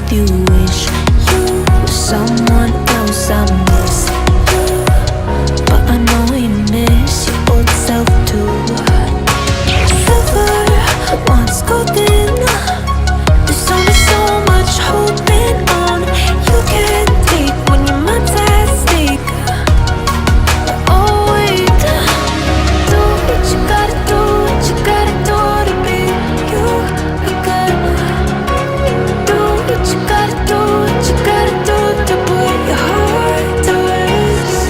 with you. Wish you were someone else. I miss you, but I know you miss your old self too. Silver once golden, there's only so much holding on. You can't take when your mind's at stake. Oh wait, do what you gotta do, what you gotta do to be you again. Do what you gotta do, what you gotta do to put your heart to rest.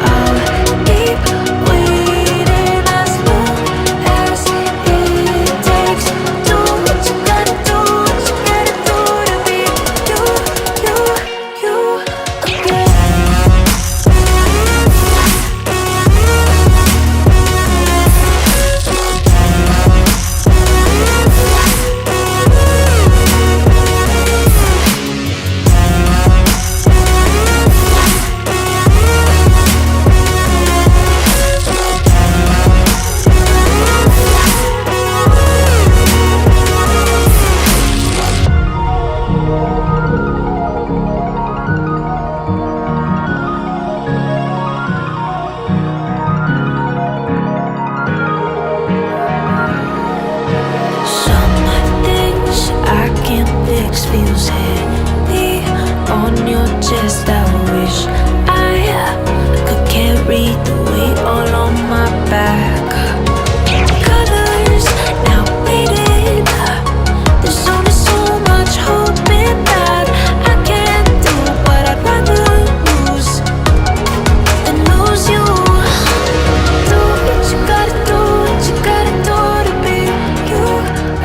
I'll keep waiting as long as it takes. Do what you gotta do, what you gotta do to be you again. Some things I can't fix, feels heavy on your chest. I wish I could carry the weight all on my back. Colors now faded, there's only so much hoping that I can't do, but I'd rather lose than lose you. Do what you gotta do, what you gotta do to be you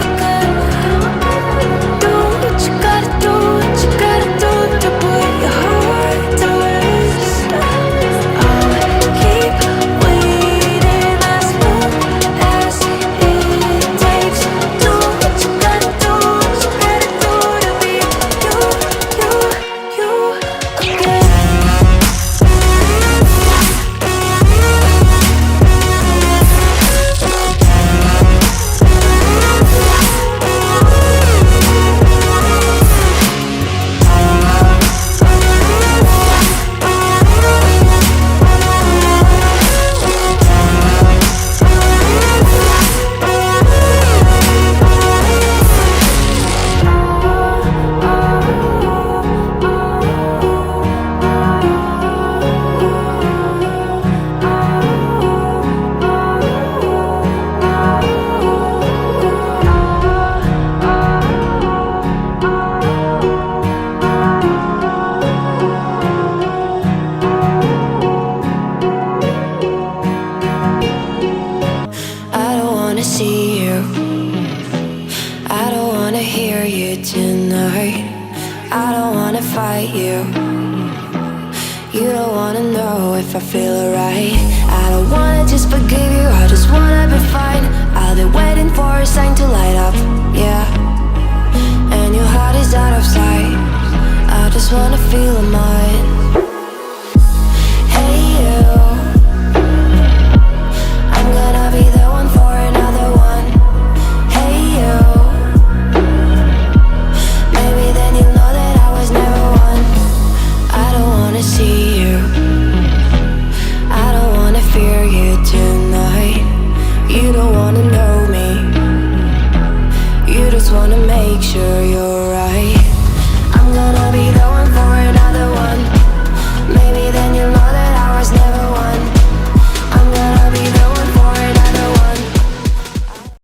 again. Do what you gotta do, what you gotta do to put your heart to rest. I'll keep waiting as long as it takes. Do what you gotta do, what you gotta do to be you again. I don't wanna see you, I don't wanna hear you tonight. I don't wanna fight you, you don't wanna know if I feel alright. I don't wanna just forgive you, I just wanna be fine. I'll be waiting for a sign to light up, yeah. And your heart is out of sight, I just wanna feel mine. Hey you, I'm gonna be the one for another one. Hey you, maybe then you'll know that I was never one. I don't wanna see you, I don't wanna fear you tonight. You don't wanna know me, you just wanna make sure you're right. I'm gonna be the one